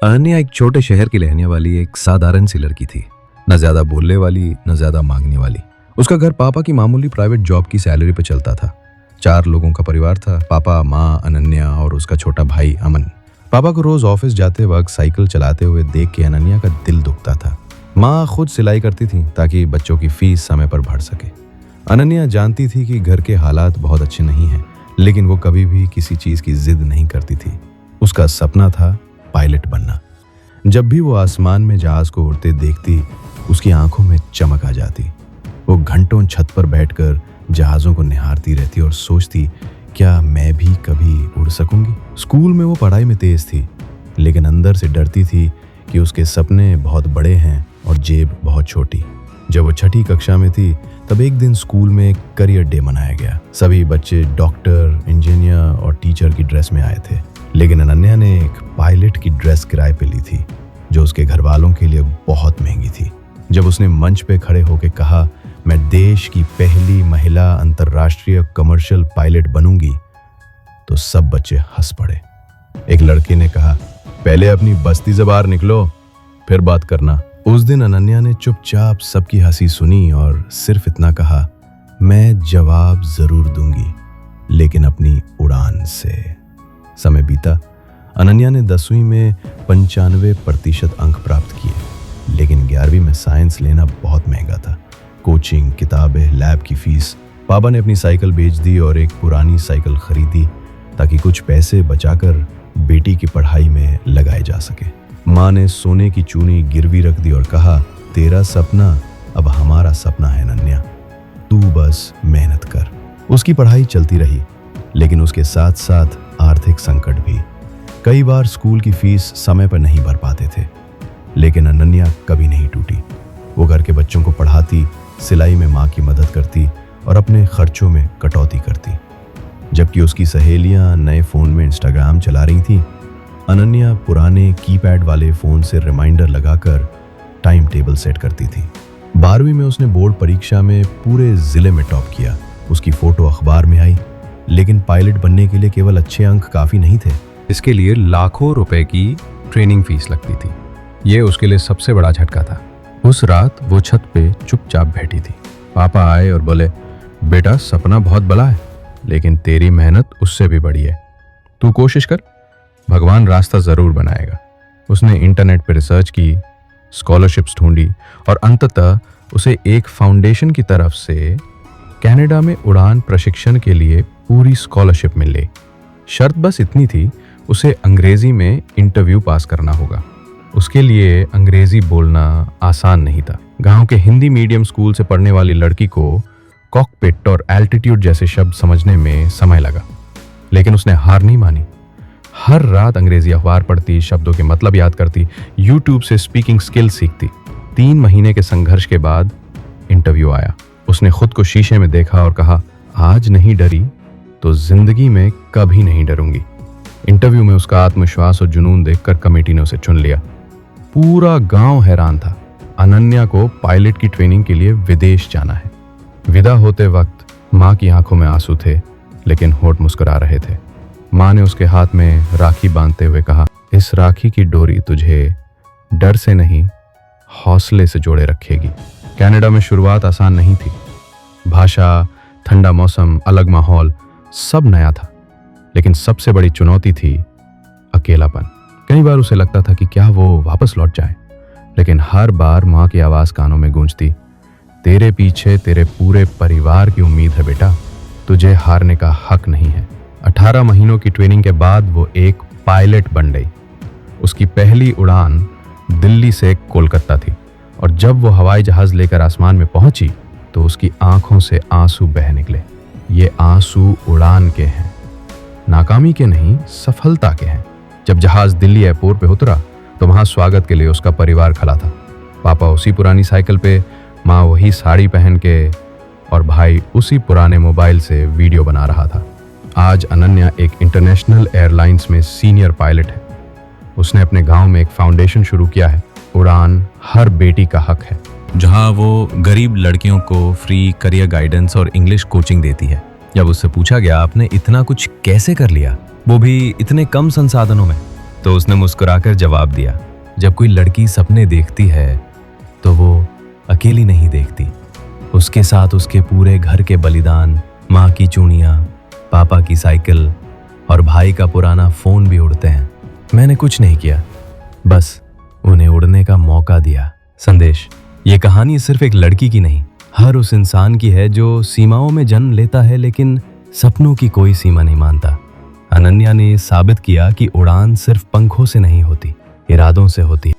अनन्या एक छोटे शहर की रहने वाली एक साधारण सी लड़की थी। न ज्यादा बोलने वाली, न ज्यादा मांगने वाली। उसका घर पापा की मामूली प्राइवेट जॉब की सैलरी पे चलता था। 4 लोगों का परिवार था, पापा, माँ, अनन्या और उसका छोटा भाई अमन। पापा को रोज ऑफिस जाते वक्त साइकिल चलाते हुए देख के अनन्या का दिल दुखता था। माँ खुद सिलाई करती थी ताकि बच्चों की फीस समय पर भर सके। अनन्या जानती थी कि घर के हालात बहुत अच्छे नहीं हैं, लेकिन वो कभी भी किसी चीज की जिद नहीं करती थी। उसका सपना था पायलट बनना। जब भी वो आसमान में जहाज को उड़ते देखती, उसकी आंखों में चमक आ जाती। वो घंटों छत पर बैठकर जहाज़ों को निहारती रहती और सोचती, क्या मैं भी कभी उड़ सकूंगी। स्कूल में वो पढ़ाई में तेज थी, लेकिन अंदर से डरती थी कि उसके सपने बहुत बड़े हैं और जेब बहुत छोटी। जब वो 6ठी कक्षा में थी, तब एक दिन स्कूल में करियर डे मनाया गया। सभी बच्चे डॉक्टर, इंजीनियर और टीचर की ड्रेस में आए थे, लेकिन अनन्या ने एक पायलट की ड्रेस किराए पे ली थी, जो उसके घर वालों के लिए बहुत महंगी थी। जब उसने मंच पे खड़े होकर कहा, मैं देश की पहली महिला अंतर्राष्ट्रीय कमर्शियल पायलट बनूंगी, तो सब बच्चे हंस पड़े। एक लड़के ने कहा, पहले अपनी बस्ती से बाहर निकलो, फिर बात करना। उस दिन अनन्या ने चुपचाप सबकी हंसी सुनी और सिर्फ इतना कहा, मैं जवाब जरूर दूंगी, लेकिन अपनी उड़ान से। समय बीता। अनन्या ने 10वीं में 95% अंक प्राप्त किए, लेकिन 11वीं में साइंस लेना बहुत महंगा था। कोचिंग, किताबें, लैब की फीस। पापा ने अपनी साइकिल बेच दी और एक पुरानी साइकिल खरीदी ताकि कुछ पैसे बचाकर बेटी की पढ़ाई में लगाए जा सके। माँ ने सोने की चूनी गिरवी रख दी और कहा, तेरा सपना अब हमारा सपना है अनन्या, तू बस मेहनत कर। उसकी पढ़ाई चलती रही, लेकिन उसके साथ साथ आर्थिक संकट भी। कई बार स्कूल की फीस समय पर नहीं भर पाते थे, लेकिन अनन्या कभी नहीं टूटी। वो घर के बच्चों को पढ़ाती, सिलाई में माँ की मदद करती और अपने खर्चों में कटौती करती। जबकि उसकी सहेलियां नए फ़ोन में इंस्टाग्राम चला रही थीं, अनन्या पुराने कीपैड वाले फ़ोन से रिमाइंडर लगाकर टाइम टेबल सेट करती थी। 12वीं में उसने बोर्ड परीक्षा में पूरे ज़िले में टॉप किया। उसकी फ़ोटो अखबार में आई, लेकिन पायलट बनने के लिए केवल अच्छे अंक काफ़ी नहीं थे। इसके लिए लाखों रुपए की ट्रेनिंग फीस लगती थी। ये उसके लिए सबसे बड़ा झटका था। उस रात वो छत पे चुपचाप बैठी थी। पापा आए और बोले, बेटा सपना बहुत बड़ा है, लेकिन तेरी मेहनत उससे भी बड़ी है। तू कोशिश कर, भगवान रास्ता ज़रूर बनाएगा। उसने इंटरनेट पर रिसर्च की, स्कॉलरशिप्स ढूंढी और अंततः उसे एक फाउंडेशन की तरफ से कनाडा में उड़ान प्रशिक्षण के लिए पूरी स्कॉलरशिप मिली। शर्त बस इतनी थी, उसे अंग्रेजी में इंटरव्यू पास करना होगा। उसके लिए अंग्रेजी बोलना आसान नहीं था। गांव के हिंदी मीडियम स्कूल से पढ़ने वाली लड़की को कॉकपिट और एल्टीट्यूड जैसे शब्द समझने में समय लगा, लेकिन उसने हार नहीं मानी। हर रात अंग्रेजी अखबार पढ़ती, शब्दों के मतलब याद करती, यूट्यूब से स्पीकिंग स्किल सीखती। 3 महीने के संघर्ष के बाद इंटरव्यू आया। उसने खुद को शीशे में देखा और कहा, आज नहीं डरी तो जिंदगी में कभी नहीं डरूंगी। इंटरव्यू में उसका आत्मविश्वास और जुनून देखकर कमेटी ने उसे चुन लिया। पूरा गांव हैरान था। अनन्या को पायलट की ट्रेनिंग के लिए विदेश जाना है। विदा होते वक्त माँ की आंखों में आंसू थे, लेकिन होठ मुस्कुरा रहे थे। माँ ने उसके हाथ में राखी बांधते हुए कहा, इस राखी की डोरी तुझे डर से नहीं, हौसले से जोड़े रखेगी। कनाडा में शुरुआत आसान नहीं थी। भाषा, ठंडा मौसम, अलग माहौल, सब नया था। लेकिन सबसे बड़ी चुनौती थी अकेलापन। कई बार उसे लगता था कि क्या वो वापस लौट जाए, लेकिन हर बार माँ की आवाज़ कानों में गूंजती, तेरे पीछे तेरे पूरे परिवार की उम्मीद है बेटा, तुझे हारने का हक नहीं है। 18 महीनों की ट्रेनिंग के बाद वो एक पायलट बन गई। उसकी पहली उड़ान दिल्ली से कोलकाता थी, और जब वो हवाई जहाज़ लेकर आसमान में पहुंची तो उसकी आंखों से आंसू बह निकले। ये आंसू उड़ान के हैं, नाकामी के नहीं, सफलता के हैं। जब जहाज दिल्ली एयरपोर्ट पे उतरा तो वहां स्वागत के लिए उसका परिवार खड़ा था। पापा उसी पुरानी साइकिल पे, माँ वही साड़ी पहन के और भाई उसी पुराने मोबाइल से वीडियो बना रहा था। आज अनन्या एक इंटरनेशनल एयरलाइंस में सीनियर पायलट है। उसने अपने गांव में एक फाउंडेशन शुरू किया है, उड़ान हर बेटी का हक है, जहां वो गरीब लड़कियों को फ्री करियर गाइडेंस और इंग्लिश कोचिंग देती है। जब उससे पूछा गया, आपने इतना कुछ कैसे कर लिया, वो भी इतने कम संसाधनों में, तो उसने मुस्कुराकर जवाब दिया, जब कोई लड़की सपने देखती है तो वो अकेली नहीं देखती, उसके साथ उसके पूरे घर के बलिदान, माँ की चूड़ियाँ, पापा की साइकिल और भाई का पुराना फोन भी उड़ते हैं। मैंने कुछ नहीं किया, बस उन्हें उड़ने का मौका दिया। संदेश, ये कहानी सिर्फ एक लड़की की नहीं, हर उस इंसान की है जो सीमाओं में जन्म लेता है लेकिन सपनों की कोई सीमा नहीं मानता। अनन्या ने साबित किया कि उड़ान सिर्फ पंखों से नहीं होती, इरादों से होती है।